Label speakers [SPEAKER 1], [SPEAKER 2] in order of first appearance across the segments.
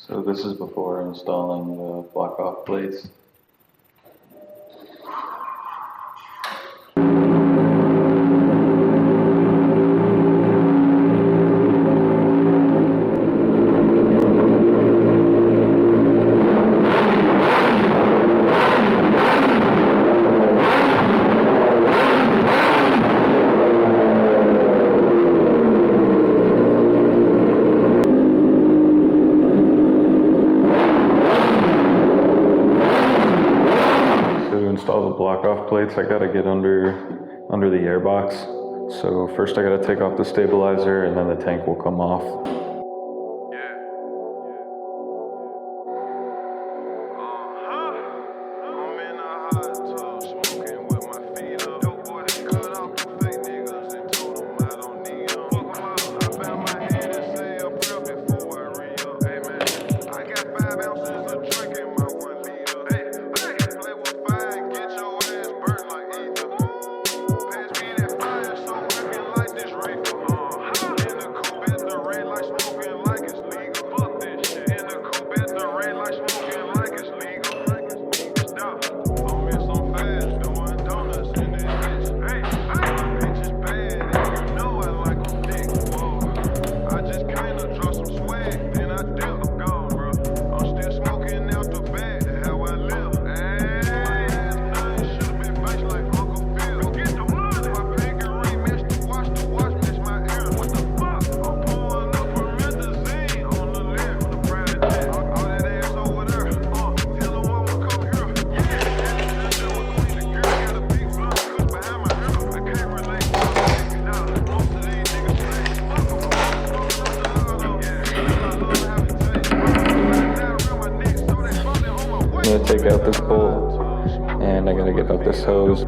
[SPEAKER 1] So this is before installing the Blockoff plates. Install the Blockoff plates, I gotta get under the airbox. So first I gotta take off the stabilizer and then the tank will come off. I'm gonna take out this bolt and I gotta get out this hose.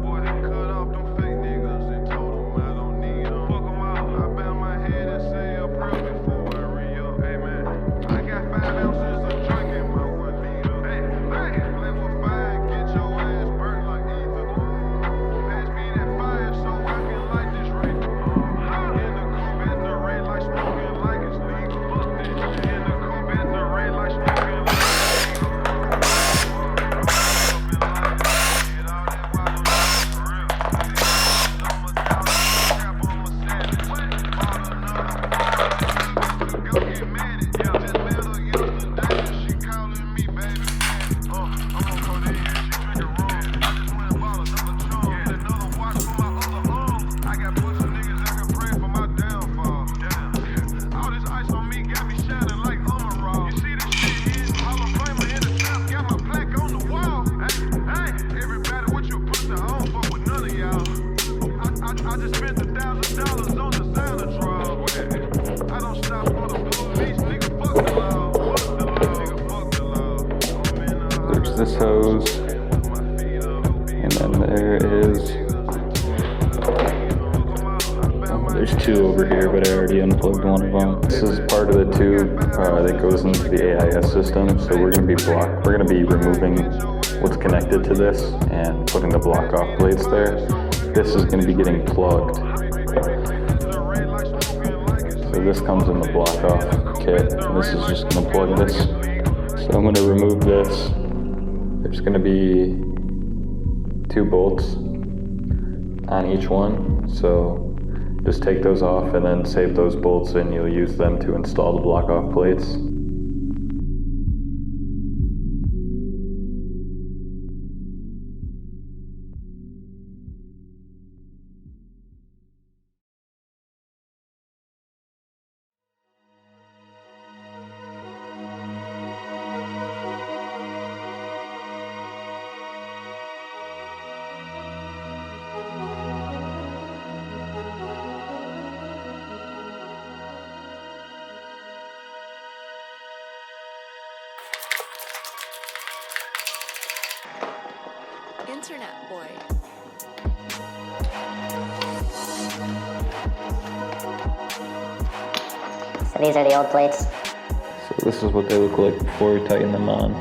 [SPEAKER 1] There's this hose, and then there's two over here, but I already unplugged one of them. This is part of the tube that goes into the AIS system, so we're going to be removing what's connected to this and putting the Blockoff plates there. This is going to be getting plugged. So this comes in the Blockoff kit, and this is just going to plug this. So I'm going to remove this. There's going to be 2 bolts on each one, so just take those off and then save those bolts and you'll use them to install the Blockoff plates.
[SPEAKER 2] Internet boy.
[SPEAKER 3] So these are the old plates.
[SPEAKER 1] So this is what they look like before we tighten them on.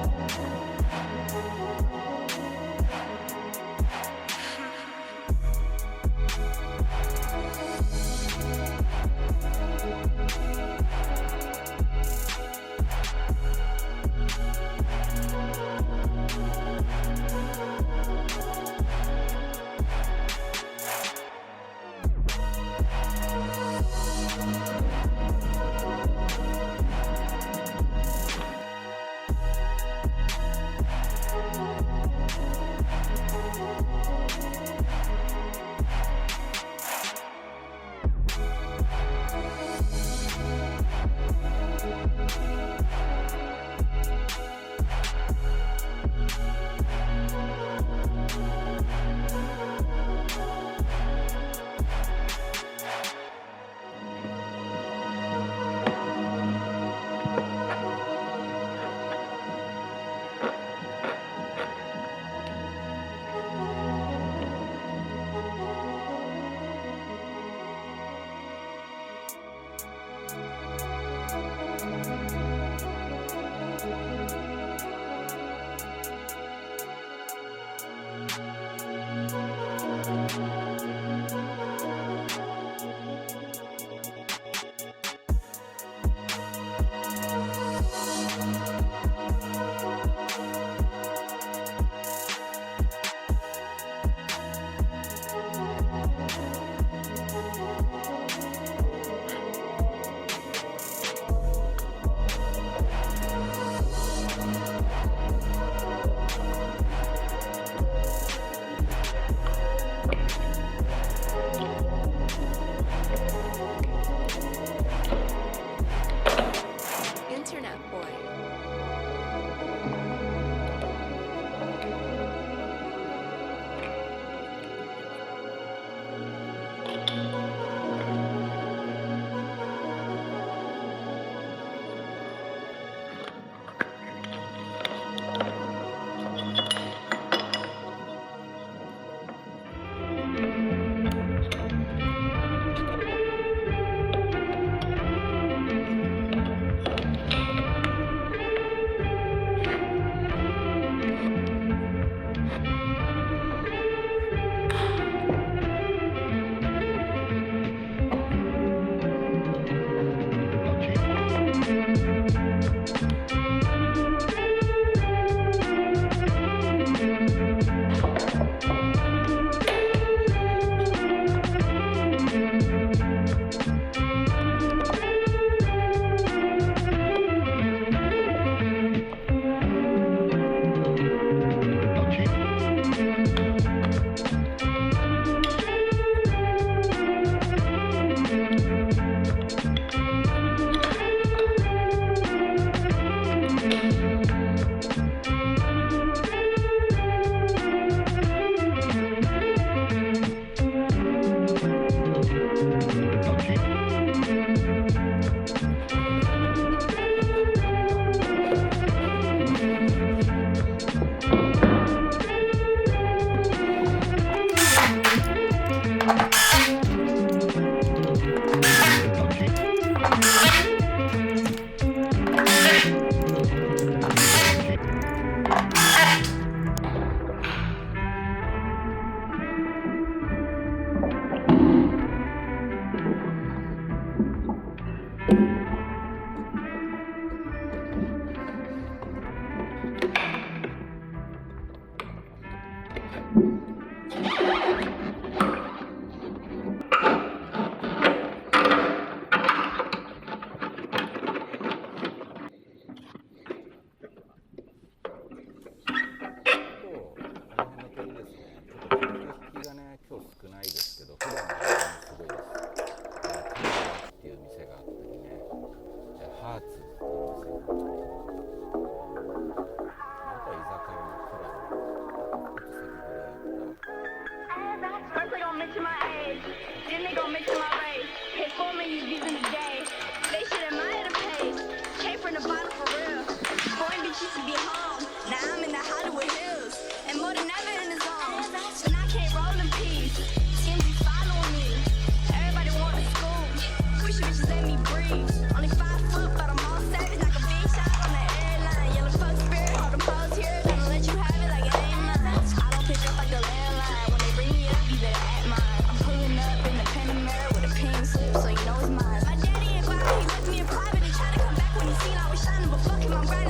[SPEAKER 2] that boy.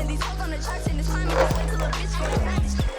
[SPEAKER 4] These hoes on the charts and this climate, just wait till a bitch for the